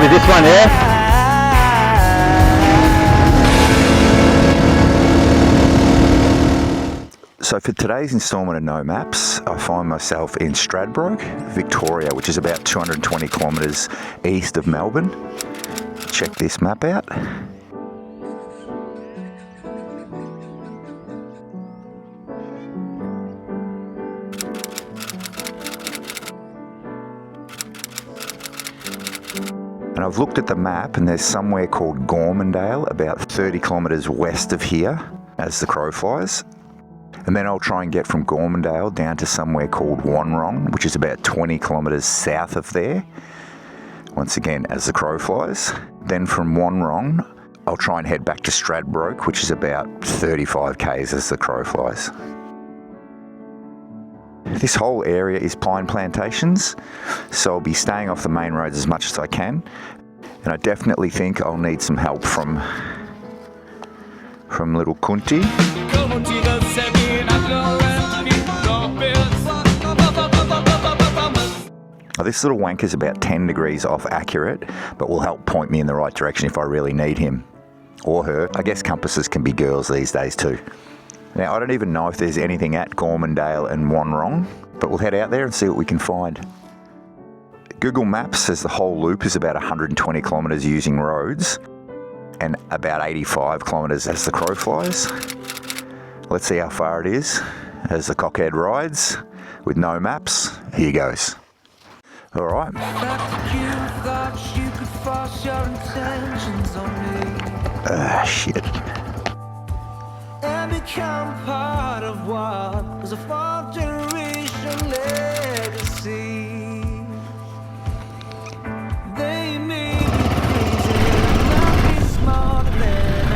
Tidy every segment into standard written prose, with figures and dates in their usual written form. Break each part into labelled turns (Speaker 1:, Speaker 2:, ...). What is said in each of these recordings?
Speaker 1: Probably this one, yeah? So for today's instalment of No Maps, I find myself in Stradbroke, Victoria, which is about 220 kilometres east of Melbourne. Check this map out. And I've looked at the map and there's somewhere called Gormandale, about 30 kilometres west of here, as the crow flies. And then I'll try and get from Gormandale down to somewhere called Wron, which is about 20 kilometres south of there. Once again, as the crow flies. Then from Wron, I'll try and head back to Stradbroke, which is about 35 k's as the crow flies. This whole area is pine plantations, so I'll be staying off the main roads as much as I can. And I definitely think I'll need some help from little Kunti. Now, this little wanker's about 10 degrees off accurate, but will help point me in the right direction if I really need him. Or her. I guess compasses can be girls these days too. Now, I don't even know if there's anything at Gormandale and Wron, but we'll head out there and see what we can find. Google Maps says the whole loop is about 120 kilometres using roads, and about 85 kilometres as the crow flies. Let's see how far it is as the cockhead rides with no maps. Here goes. All right. Shit. And become part of what was a 4th generation legacy. They made me crazy, nothing smarter than I.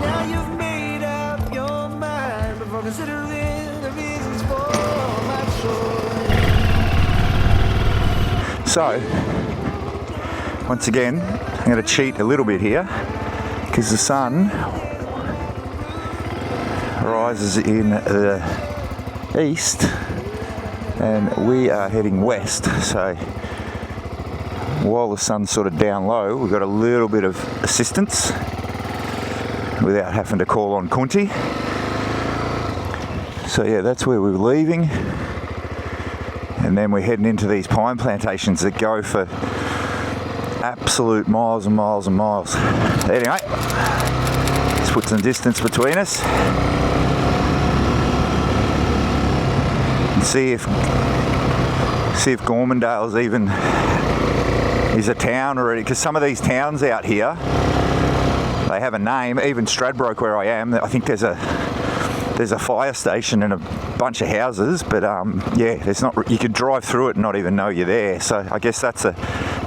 Speaker 1: Now you've made up your mind before considering the reasons for my choice. So, once again, I'm going to cheat a little bit here because the sun rises in the east and we are heading west, so while the sun's sort of down low, we've got a little bit of assistance without having to call on Kunti. So yeah, that's where we're leaving, and then we're heading into these pine plantations that go for absolute miles and miles and miles. Anyway, let's put some distance between us and see if Gormandale is a town already, because some of these towns out here, they have a name. Even Stradbroke, where I am, I think there's a fire station and a bunch of houses, but yeah, there's not. You could drive through it and not even know you're there. So I guess that's a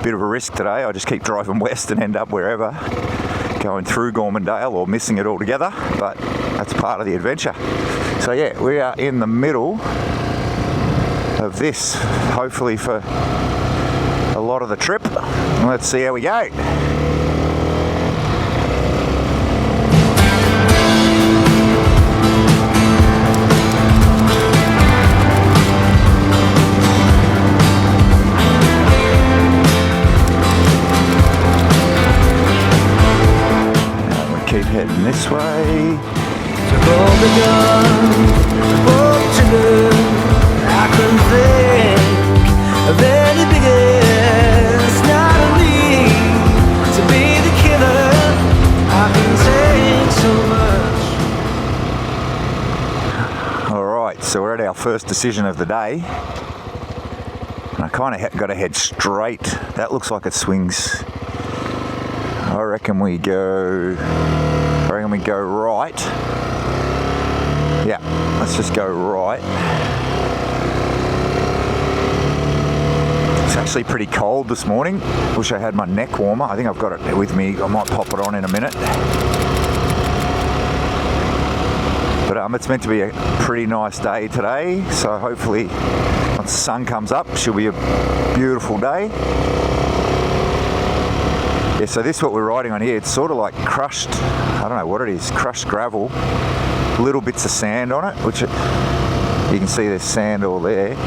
Speaker 1: bit of a risk today. I just keep driving west and end up wherever, going through Gormandale or missing it altogether, but that's part of the adventure. So yeah, we are in the middle of this, hopefully for a lot of the trip. Let's see how we go. Keep heading this way. I couldn't think of any biggest, not only to be the killer. I can take so much. Alright, so we're at our first decision of the day. And I kind of got to head straight. That looks like it swings. I reckon we go right. Yeah, let's just go right. It's actually pretty cold this morning. Wish I had my neck warmer. I think I've got it with me. I might pop it on in a minute. But it's meant to be a pretty nice day today. So hopefully once the sun comes up, she'll be a beautiful day. Yeah, so this is what we're riding on here. It's sort of like crushed, I don't know what it is, crushed gravel, little bits of sand on it, which you can see there's sand all there.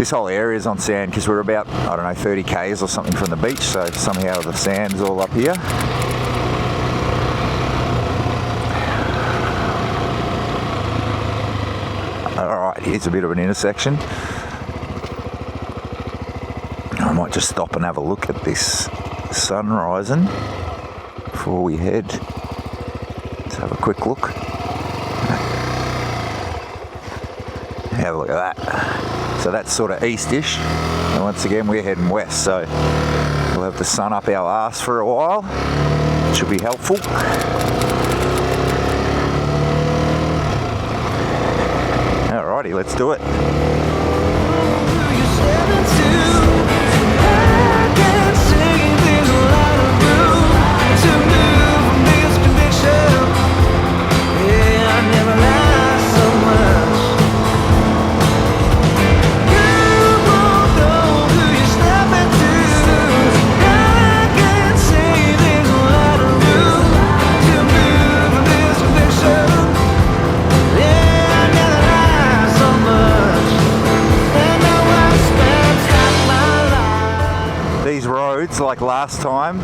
Speaker 1: This whole area is on sand because we're about, I don't know, 30 k's or something from the beach, so somehow the sand's all up here. Alright, here's a bit of an intersection. I might just stop and have a look at this sun rising before we head. Let's have a quick look. Have a look at that. So that's sort of east-ish, and once again we're heading west, so we'll have the sun up our arse for a while. It should be helpful. Alrighty, let's do it. Like last time,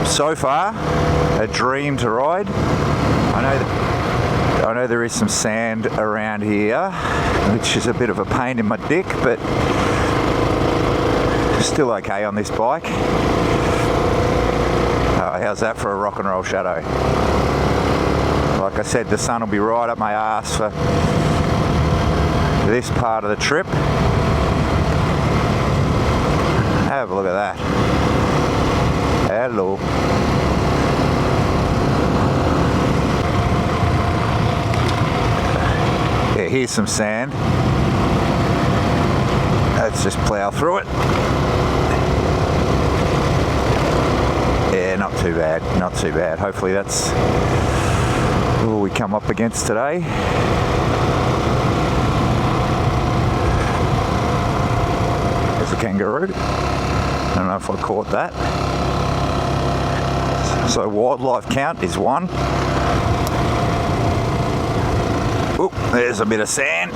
Speaker 1: so far a dream to ride. I know there is some sand around here, which is a bit of a pain in my dick, but still okay on this bike. How's that for a rock and roll shadow? Like I said, the sun will be right up my ass for this part of the trip. Have a look at that. Hello. Yeah, here's some sand. Let's just plough through it. Yeah, not too bad, not too bad. Hopefully that's all we come up against today. There's a kangaroo. I don't know if I caught that. So wildlife count is 1. Oh, there's a bit of sand.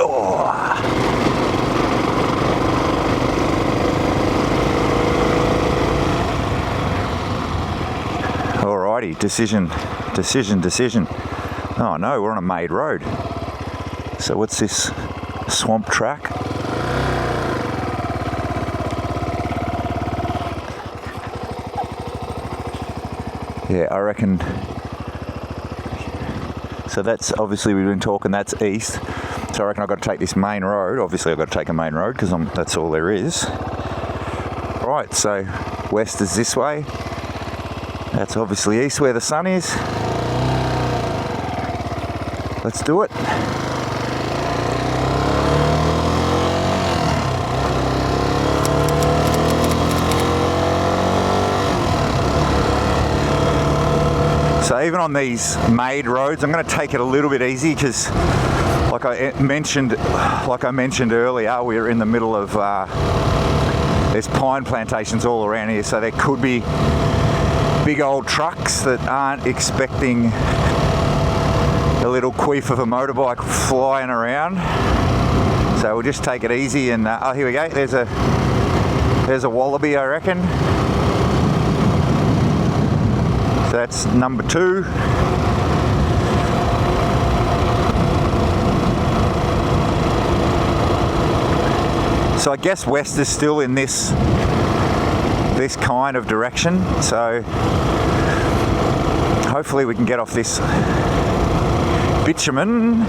Speaker 1: Oh. Alrighty, decision. Oh no, we're on a made road. So what's this? Swamp track? Yeah, I reckon. So that's obviously, we've been talking, that's east. So I reckon I've got to take this main road. Obviously I've got to take a main road because that's all there is. Right, so west is this way. That's obviously east where the sun is. Let's do it. So even on these made roads, I'm going to take it a little bit easy because, like I mentioned earlier, we're in the middle of there's pine plantations all around here, so there could be big old trucks that aren't expecting a little queef of a motorbike flying around. So we'll just take it easy and oh, here we go. There's a wallaby, I reckon. So that's number 2. So I guess west is still in this kind of direction. So hopefully we can get off this bitumen.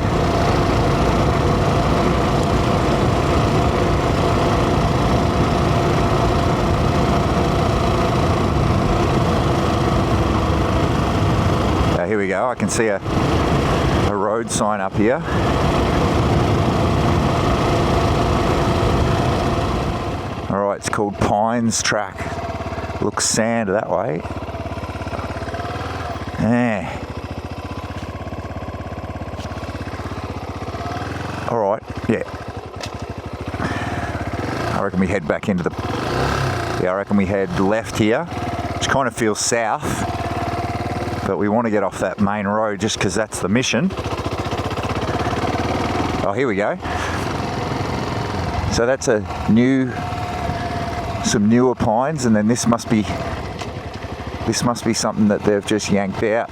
Speaker 1: Here we go. I can see a road sign up here. Alright, it's called Pines Track. Looks sand that way. Yeah. Alright, yeah. I reckon we head back into the... Yeah, I reckon we head left here, which kind of feels south. But we want to get off that main road just because that's the mission. Oh, here we go. So that's some newer pines, and then this must be something that they've just yanked out.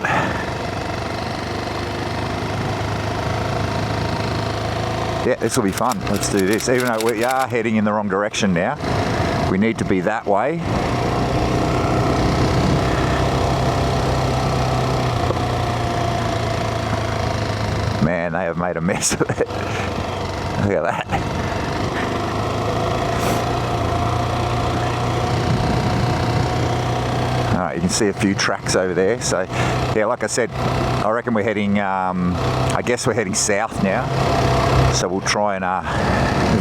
Speaker 1: Yeah, this will be fun. Let's do this. Even though we are heading in the wrong direction now, we need to be that way. Man, they have made a mess of it. Look at that. Alright, you can see a few tracks over there. So, yeah, like I said, I reckon we're heading, I guess we're heading south now. So we'll try and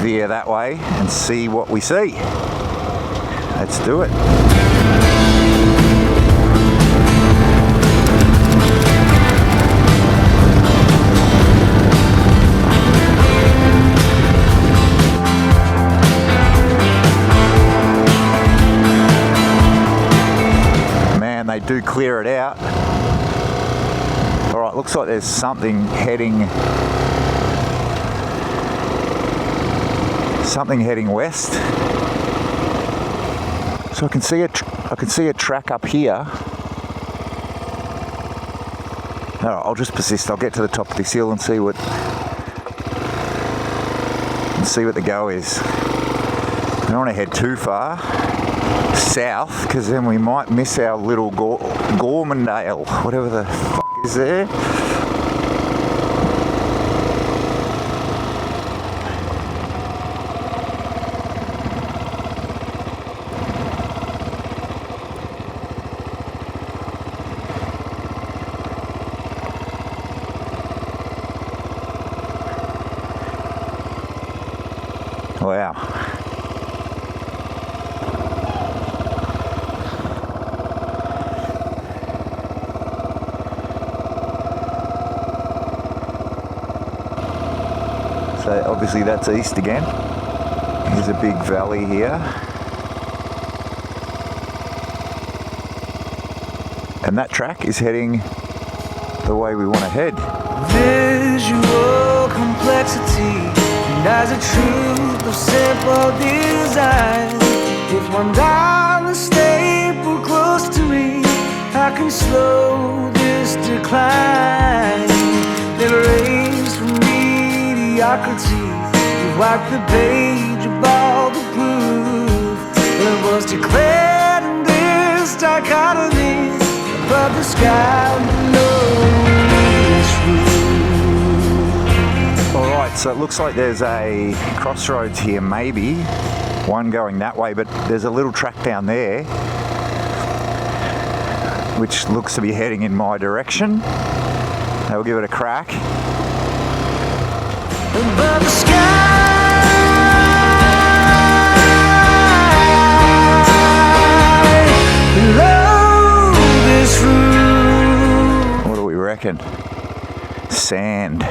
Speaker 1: veer that way and see what we see. Let's do it. Man, they do clear it out. All right, looks like there's something heading west. So I can see a track up here. Alright, I'll just persist. I'll get to the top of this hill and see what the go is. I don't want to head too far south, because then we might miss our little Gormandale, whatever the fuck is there. Wow. So obviously that's east again. Here's a big valley here. And that track is heading the way we want to head.
Speaker 2: Visual complexity as a truth of simple design. If one dial is stable close to me, I can slow this decline. Never raised from mediocrity. We've wiped the page of all the proof that was declared in this dichotomy above the sky below this roof.
Speaker 1: Alright, so it looks like there's a crossroads here, maybe. One going that way, but there's a little track down there which looks to be heading in my direction. I'll give it a crack.
Speaker 2: Above the sky, below this roof.
Speaker 1: What do we reckon? Sand.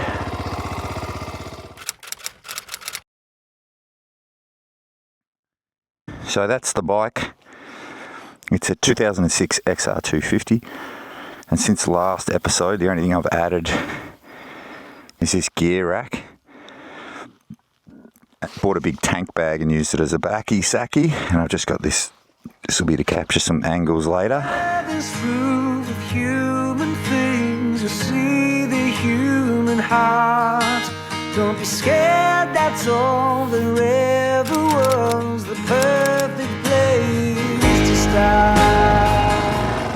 Speaker 1: So that's the bike. It's a 2006 XR250, and since the last episode the only thing I've added is this gear rack. I bought a big tank bag and used it as a backy sacky, and I've just got this. This will be to capture some angles later.
Speaker 2: This roof of human things, you see the human heart. Don't be scared, that's all there ever was, the perfect place to start.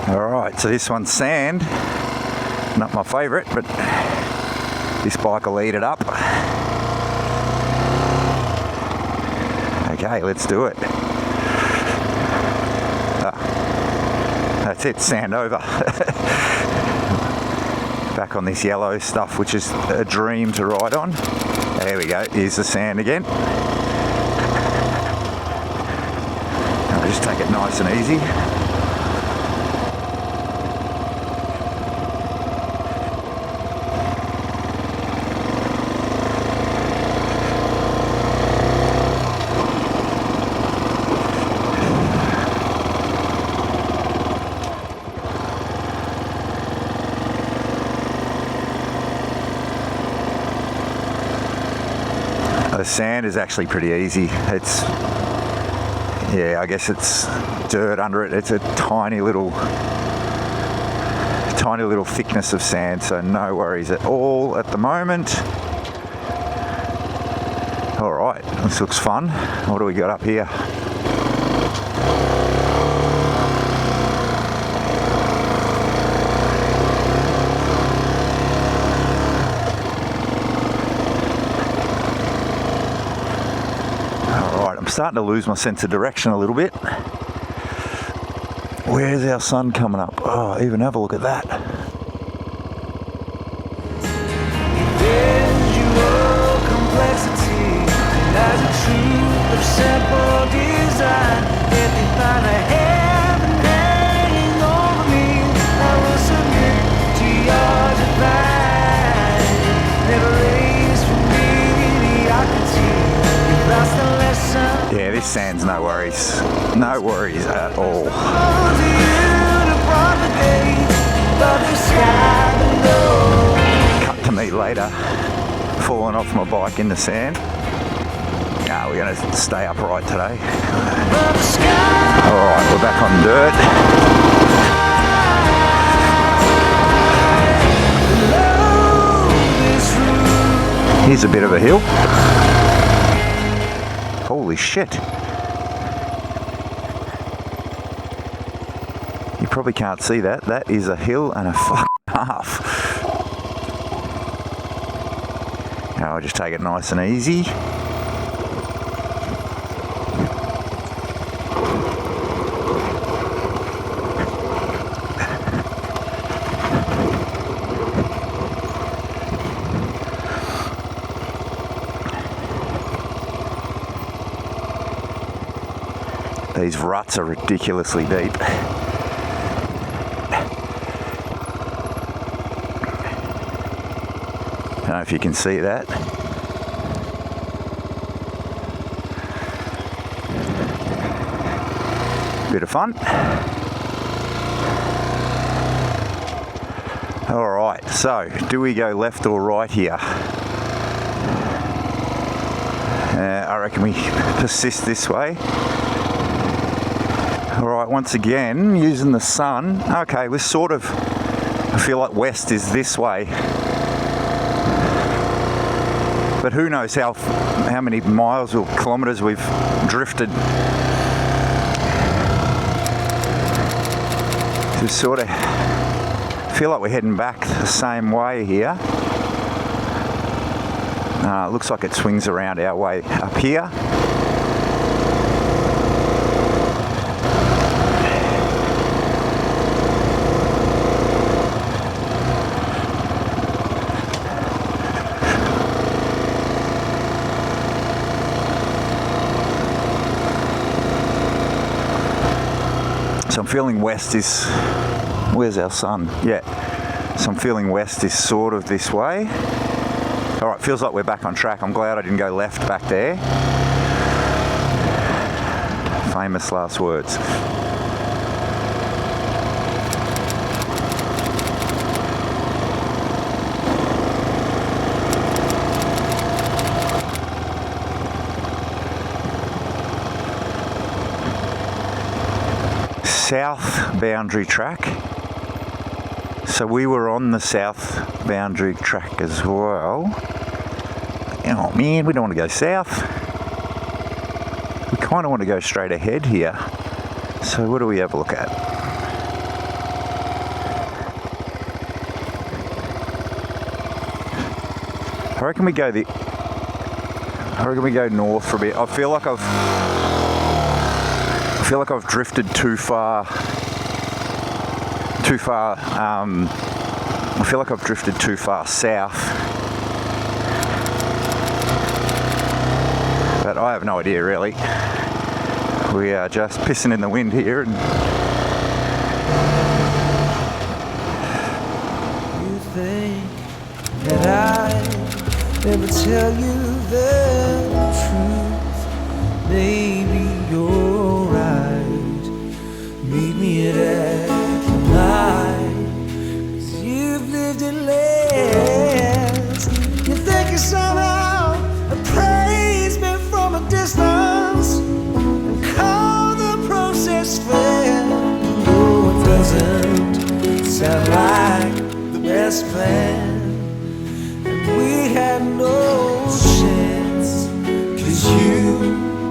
Speaker 1: Alright, so this one's sand. Not my favourite, but this bike will eat it up. Okay, let's do it. That's it, sand over. Back on this yellow stuff, which is a dream to ride on. There we go, here's the sand again. I'll just take it nice and easy. The sand is actually pretty easy. It's, yeah, I guess it's dirt under it. It's a tiny little thickness of sand, so no worries at all at the moment. All right, this looks fun. What do we got up here? I'm starting to lose my sense of direction a little bit. Where's our sun coming up? Oh, even have a look at that.
Speaker 2: Visual complexity lies the truth of simple design. If they find a heaven hanging over me, I will submit to your divine. Never raise for mediocrity. You've lost the lesson.
Speaker 1: Yeah, this sand's no worries. No worries at all. Cut to me later, falling off my bike in the sand. Nah, we're going to stay upright today. Alright, we're back on dirt. Here's a bit of a hill. Holy shit. You probably can't see that. That is a hill and a fucking half. Now I'll just take it nice and easy. These ruts are ridiculously deep. I don't know if you can see that. Bit of fun. All right, so do we go left or right here? I reckon we persist this way. Alright, once again, using the sun. Okay, we're sort of, I feel like west is this way. But who knows how many miles or kilometres we've drifted. So sort of feel like we're heading back the same way here. It looks like it swings around our way up here. So I'm feeling west is, where's our sun? Yeah, so I'm feeling west is sort of this way. All right, feels like we're back on track. I'm glad I didn't go left back there. Famous last words. South boundary track. So we were on the south boundary track as well. Oh man, we don't want to go south. We kind of want to go straight ahead here. So what do we have a look at? I reckon we go north for a bit. I feel like I've drifted too far. I feel like I've drifted too far south. But I have no idea really. We are just pissing in the wind here. And
Speaker 2: you think that I never tell you the truth? Maybe you're right. Meet me at night, 'cause you've lived it less. You think you're somehow a prey this plan, and we had no chance, 'cause you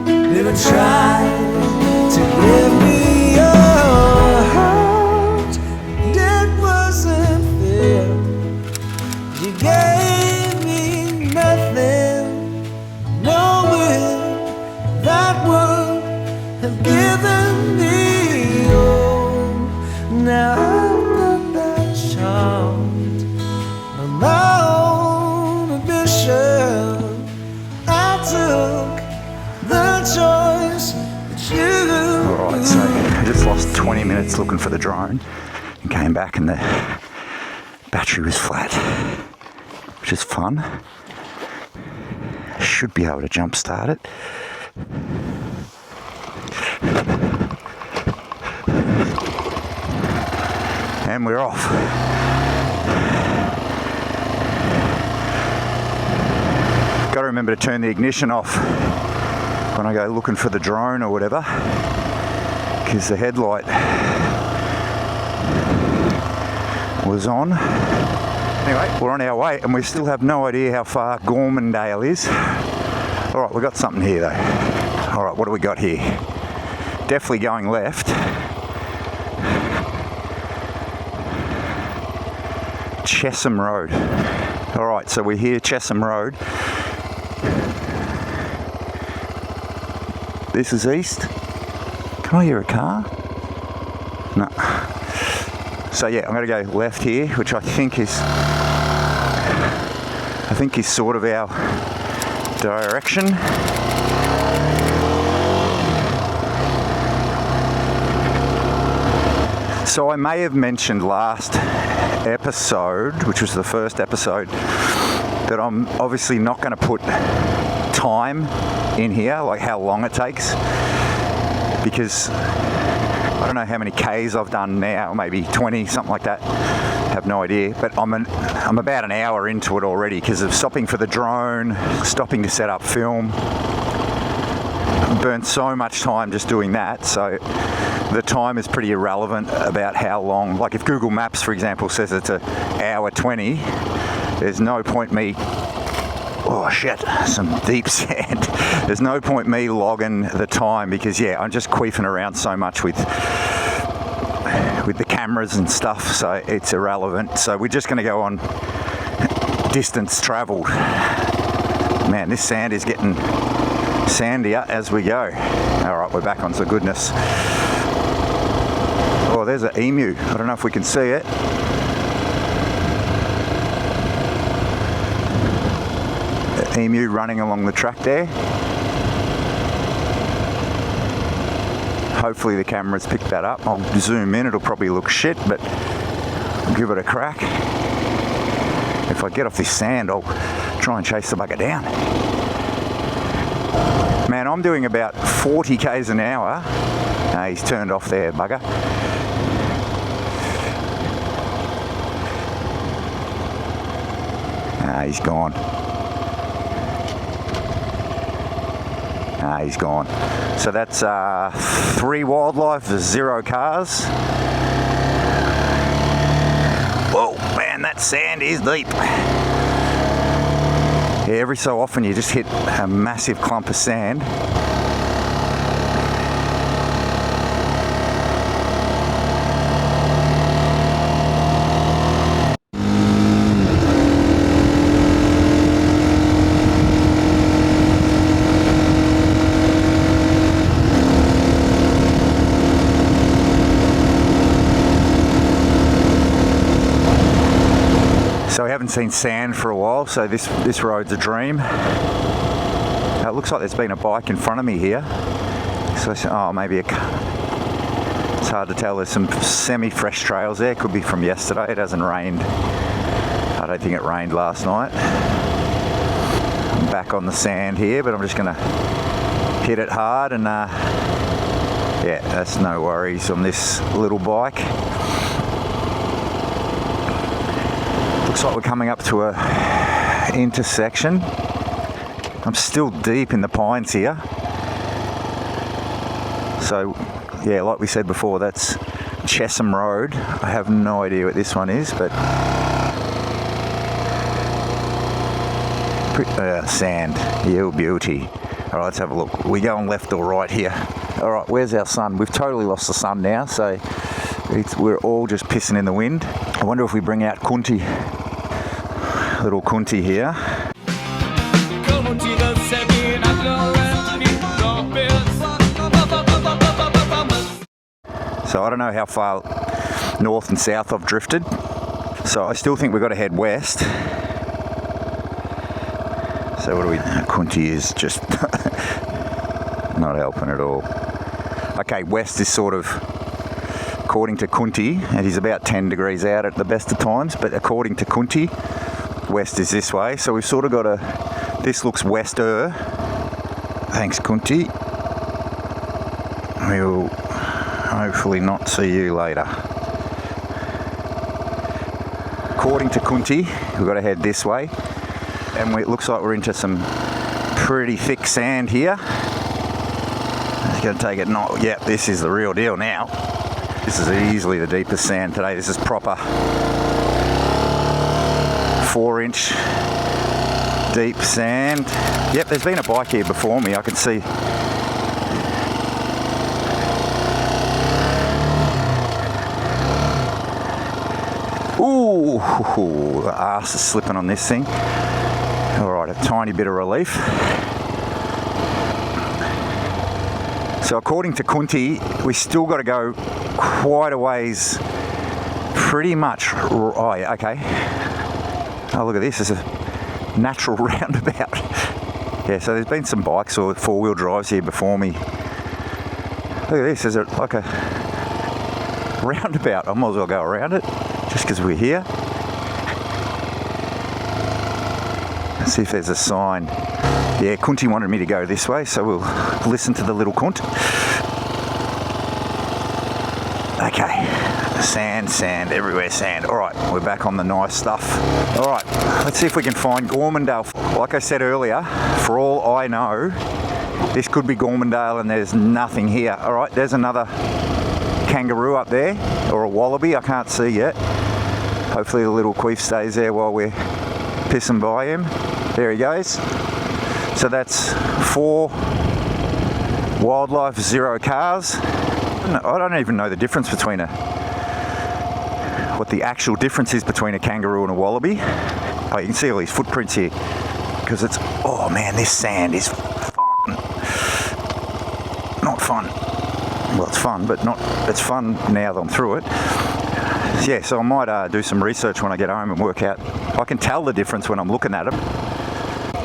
Speaker 2: never tried to give me your heart, and it wasn't fair. You gave me nothing, knowing that would have given me all. Now I've got that charmed by my own ambition. I took the choice that you.
Speaker 1: Alright, so I just lost 20 minutes looking for the drone and came back and the battery was flat, which is fun. Should be able to jump start it. And we're off. Got to remember to turn the ignition off when I go looking for the drone or whatever, because the headlight was on. Anyway, we're on our way and we still have no idea how far Gormandale is. Alright, we've got something here though. Alright, what do we got here? Definitely going left. Chesham Road. Alright, so we're here, Chesham Road. This is east. Can I hear a car? No. So yeah, I'm going to go left here, which I think is sort of our direction. So I may have mentioned last episode, which was the first episode, that I'm obviously not going to put time in here, like how long it takes, because I don't know how many Ks I've done now, maybe 20, something like that. Have no idea, but I'm about an hour into it already because of stopping for the drone, stopping to set up film. Burnt so much time just doing that, so the time is pretty irrelevant about how long. Like if Google Maps, for example, says it's an hour 20, there's no point me. Oh shit, some deep sand. There's no point me logging the time because yeah, I'm just queefing around so much with the cameras and stuff, so it's irrelevant. So we're just going to go on distance travelled. Man, this sand is getting sandier as we go. Alright, we're back onto goodness. Oh, there's an emu. I don't know if we can see it. An emu running along the track there. Hopefully the camera's picked that up. I'll zoom in, it'll probably look shit, but I'll give it a crack. If I get off this sand, I'll try and chase the bugger down. Man, I'm doing about 40 Ks an hour. He's turned off there, bugger. He's gone. He's gone. So that's 3 wildlife, 0 cars. Whoa, man, that sand is deep. Yeah, every so often you just hit a massive clump of sand. So we haven't seen sand for a while, so this road's a dream. It looks like there's been a bike in front of me here. So, oh, maybe a car. It's hard to tell. There's some semi-fresh trails there. Could be from yesterday. It hasn't rained. I don't think it rained last night. I'm back on the sand here, but I'm just going to hit it hard and yeah, that's no worries on this little bike. Looks like we're coming up to a intersection. I'm still deep in the pines here. So yeah, like we said before, that's Chesham Road. I have no idea what this one is, but Sand. You beauty. All right, let's have a look. We going left or right here? All right, where's our sun? We've totally lost the sun now, so we're all just pissing in the wind. I wonder if we bring out Kunti. Little Kunti here. So I don't know how far north and south I've drifted. So I still think we've got to head west. So what do we... Kunti is just not helping at all. Okay, west is sort of, according to Kunti, and he's about 10 degrees out at the best of times, but according to Kunti, west is this way. So we've sort of got a... This looks wester. Thanks, Kunti. We'll hopefully not see you later. According to Kunti, we've got to head this way. And it looks like we're into some pretty thick sand here. It's going to take it not... Yep, this is the real deal now. This is easily the deepest sand today. This is proper 4-inch deep sand. Yep, there's been a bike here before me. I can see... Ooh, the arse is slipping on this thing. All right, a tiny bit of relief. So according to Kunti, we still got to go quite a ways, pretty much. Oh, yeah, okay. Oh, look at this. It's a natural roundabout. Yeah, so there's been some bikes or 4-wheel drives here before me. Look at this. Is it like a roundabout? I might as well go around it just because we're here. Let's see if there's a sign. Yeah, Kunti wanted me to go this way, so we'll listen to the little cunt. Okay, sand, everywhere sand. All right, we're back on the nice stuff. All right, let's see if we can find Gormandale. Like I said earlier, for all I know, this could be Gormandale and there's nothing here. All right, there's another kangaroo up there, or a wallaby, I can't see yet. Hopefully the little queef stays there while we're pissing by him. There he goes. So that's 4 wildlife, 0 cars. I don't even know the difference between what the actual difference is between a kangaroo and a wallaby. Oh, you can see all these footprints here. Because it's, oh man, this sand is not fun. Well, it's fun, but it's fun now that I'm through it. Yeah, so I might do some research when I get home and work out. I can tell the difference when I'm looking at them,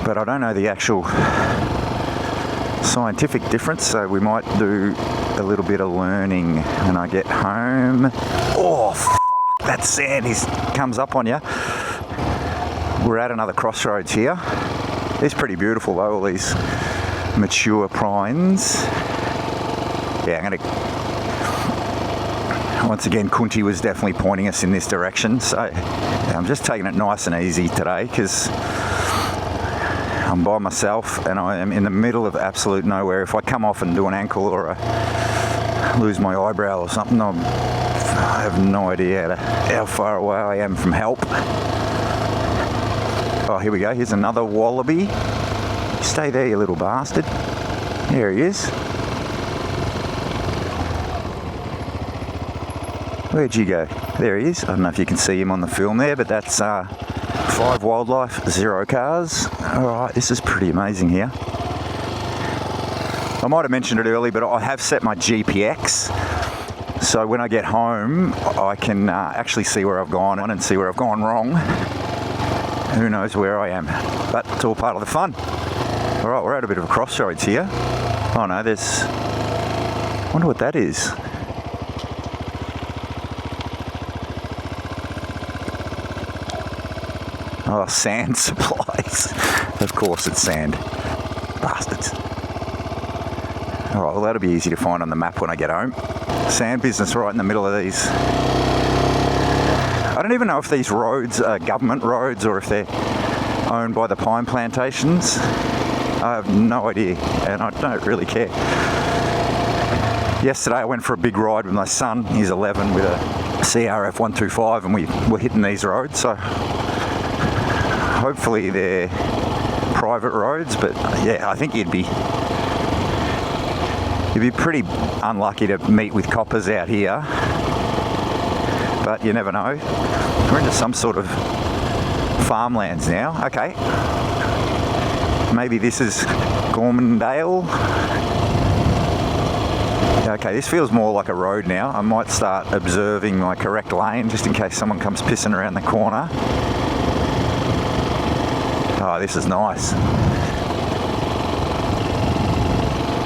Speaker 1: but I don't know the actual scientific difference, so we might do a little bit of learning when I get home. Oh, that sand comes up on you. We're at another crossroads here. It's pretty beautiful though, all these mature pines. Yeah, I'm going to... Once again, Kunti was definitely pointing us in this direction, so I'm just taking it nice and easy today because I'm by myself and I am in the middle of absolute nowhere. If I come off and do an ankle or lose my eyebrow or something, I have no idea how far away I am from help. Oh, here we go. Here's another wallaby. Stay there, you little bastard. There he is. Where'd you go? There he is. I don't know if you can see him on the film there, but that's 5 wildlife, 0 cars. All right, this is pretty amazing here. I might have mentioned it earlier, but I have set my GPX. So when I get home, I can actually see where I've gone and see where I've gone wrong. Who knows where I am, but it's all part of the fun. All right, we're at a bit of a crossroads here. Oh no, there's... I wonder what that is. Oh, sand supplies. Of course it's sand. Bastards. All right, well that'll be easy to find on the map when I get home. Sand business right in the middle of these. I don't even know if these roads are government roads or if they're owned by the pine plantations. I have no idea, and I don't really care. Yesterday I went for a big ride with my son. He's 11 with a CRF 125, and we were hitting these roads, so hopefully they're private roads, but yeah, I think you'd be pretty unlucky to meet with coppers out here. But you never know. We're into some sort of farmlands now. Okay. Maybe this is Gormandale. Okay, this feels more like a road now. I might start observing my correct lane just in case someone comes pissing around the corner. Oh, this is nice.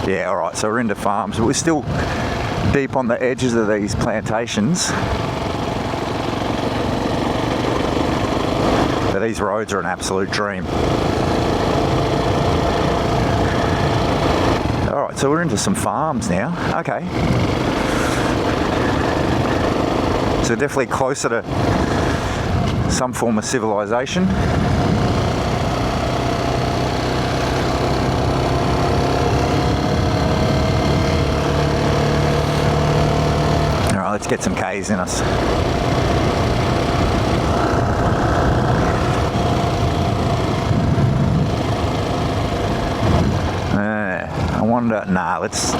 Speaker 1: Yeah, all right, so we're into farms, but we're still deep on the edges of these plantations. But these roads are an absolute dream. All right, so we're into some farms now. Okay. So definitely closer to some form of civilization. All right, let's get some K's in us. I wonder, let's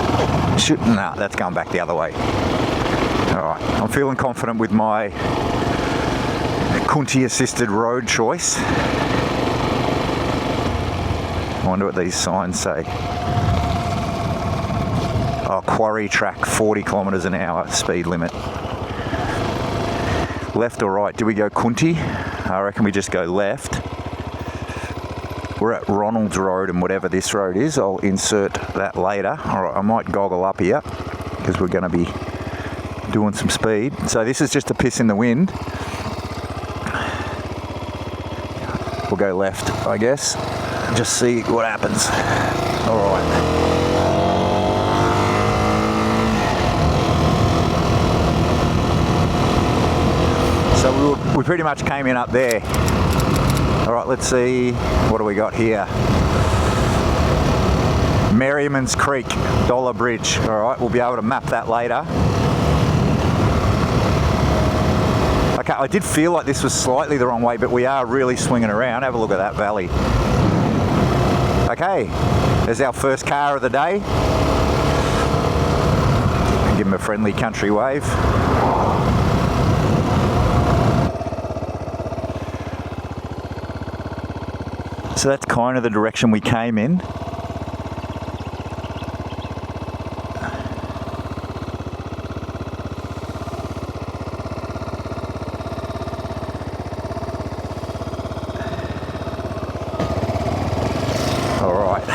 Speaker 1: shoot, that's going back the other way. Alright, I'm feeling confident with my Kunti assisted road choice. I wonder what these signs say. Oh, quarry track, 40 kilometres an hour speed limit. Left or right? Do we go Kunti? I reckon we just go left. We're at Ronald's Road, and whatever this road is, I'll insert that later. All right, I might goggle up here because we're going to be doing some speed. So this is just a piss in the wind. We'll go left, I guess. Just see what happens. All right. So we pretty much came in up there. All right, let's see, what do we got here? Merriman's Creek, Dollar Bridge. All right, we'll be able to map that later. Okay, I did feel like this was slightly the wrong way, but we are really swinging around. Have a look at that valley. Okay, there's our first car of the day. Give him a friendly country wave. So that's kind of the direction we came in. All right,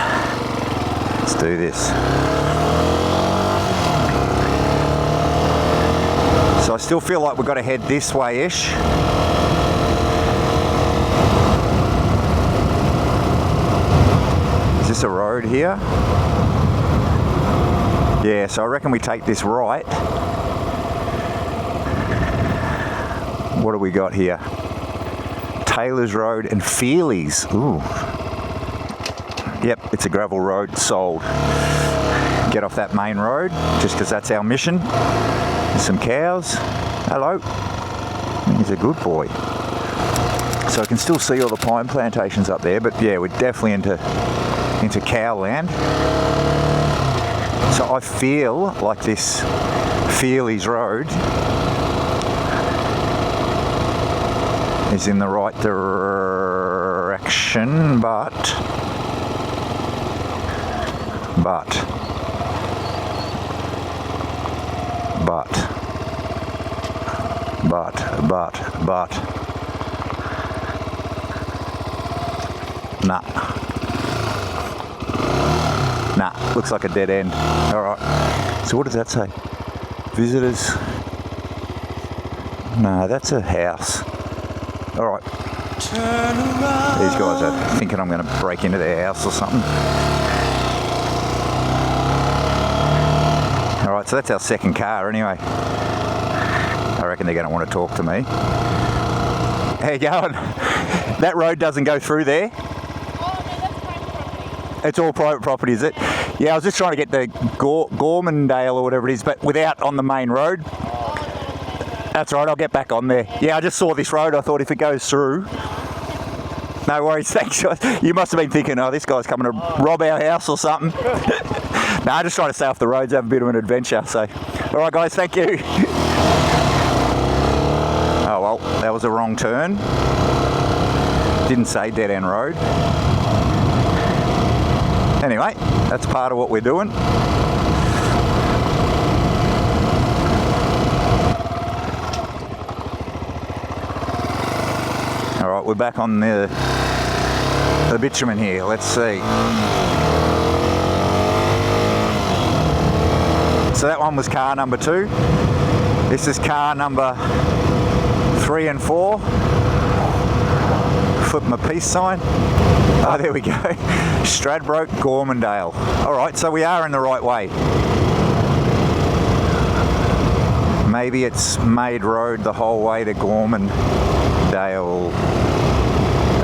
Speaker 1: let's do this. So I still feel like we've got to head this way-ish. Is this a road here? Yeah, so I reckon we take this right. What do we got here? Taylor's Road and Feely's. Ooh. Yep, it's a gravel road, sold. Get off that main road, just because that's our mission. There's some cows. Hello. He's a good boy. So I can still see all the pine plantations up there, but yeah, we're definitely into cow land. So I feel like this Feely's Road is in the right direction, but Nah, looks like a dead end. All right. So what does that say? Visitors. No, that's a house. All right. These guys are thinking I'm going to break into their house or something. All right, so that's our second car anyway. I reckon they're going to want to talk to me. How you going? That road doesn't go through there? It's all private property, is it? Yeah, I was just trying to get the Gormandale or whatever it is, but without on the main road. That's right, I'll get back on there. Yeah, I just saw this road. I thought if it goes through. No worries, thanks. You must have been thinking, oh, this guy's coming to rob our house or something. No, I'm just trying to stay off the roads, have a bit of an adventure. So, all right, guys, thank you. Oh, well, that was a wrong turn. Didn't say dead end road. Anyway, that's part of what we're doing. All right, we're back on the bitumen here. Let's see. So that one was car number 2. This is car number 3 and 4. Flip my peace sign. Oh, there we go. Stradbroke, Gormandale. All right, so we are in the right way. Maybe it's made road the whole way to Gormandale.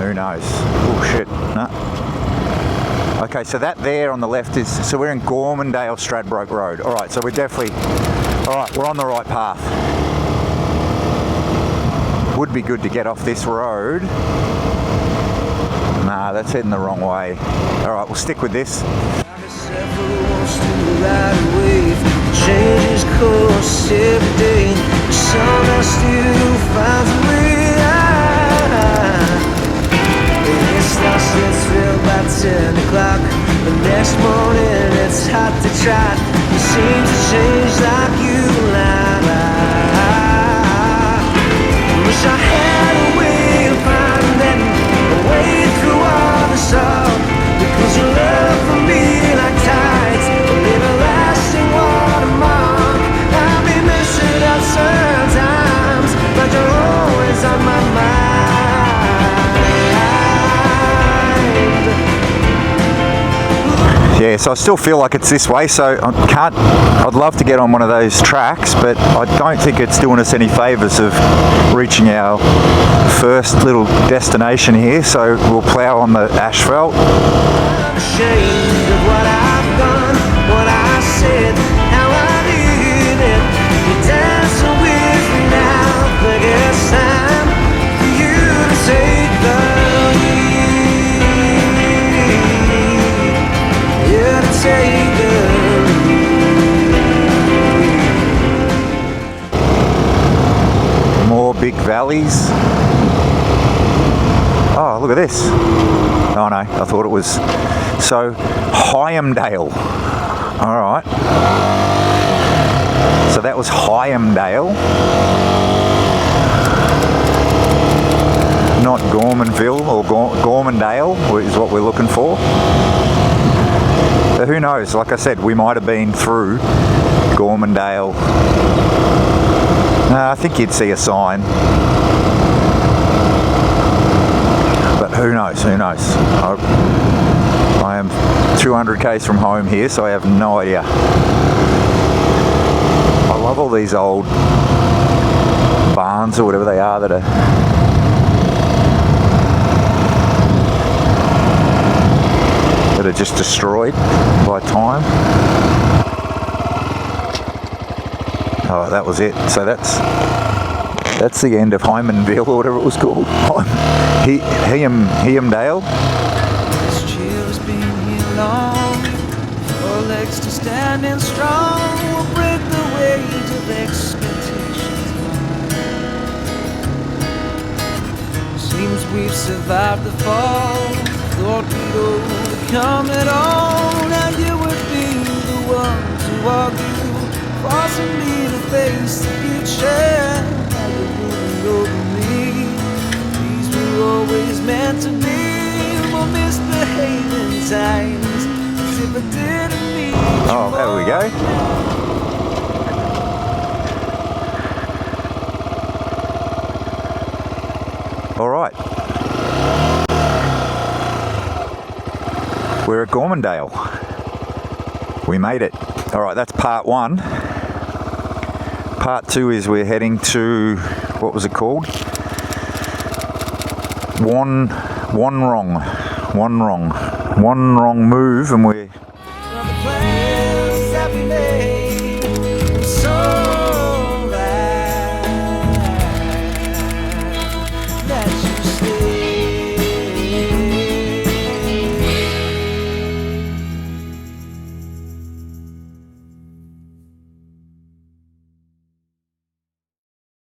Speaker 1: Who knows? Oh shit, no. Okay, so that there on the left is, so we're in Gormandale, Stradbroke Road. All right, so we're definitely, all right, we're on the right path. Would be good to get off this road. Nah, that's heading the wrong way. All right, we'll stick with this.
Speaker 2: Changes course every day. Somehow still finds a way out. It's lost its thrill by 10 o'clock. The next morning it's hot to trot. It seems to change like you and I. Wish I had a way of finding a way through all the sorrow. Because your love for me like tides will leave a lasting watermark. I'll be missing out sometimes, but you're always on my mind.
Speaker 1: Yeah, so I still feel like it's this way, so I'd love to get on one of those tracks, but I don't think it's doing us any favours of reaching our first little destination here, so we'll plough on the asphalt.
Speaker 2: I'm ashamed of what I've done, what I said, how I did it. You're dancing with me now, but it's time for you to take the lead. Yeah, to take the
Speaker 1: lead. More big valleys. Oh, look at this. Oh no, I thought it was. So, Hyamdale. Alright. So that was Hyamdale. Not Gormanville or Gormandale is what we're looking for. But who knows? Like I said, we might have been through Gormandale. I think you'd see a sign. But who knows? Who knows? I am 200 k's from home here, so I have no idea. I love all these old barns or whatever they are that are just destroyed by time. Oh, that was it. So that's the end of Hymanville or whatever it was called. Hyamdale.
Speaker 2: This chill has been here long. Our legs still standing strong. We'll break the weight of expectations. Seems we've survived the fall. Thought we'd overcome it all. Now you would be the one to argue, forcing me to face the future. Now you're ruling over me. These were always meant to be. We'll misbehaving times as if I didn't need you.
Speaker 1: Oh, there we go. All right. We're at Gormandale. We made it. All right, that's part 1. Part 2 is we're heading to, what was it called? Wron move, and we're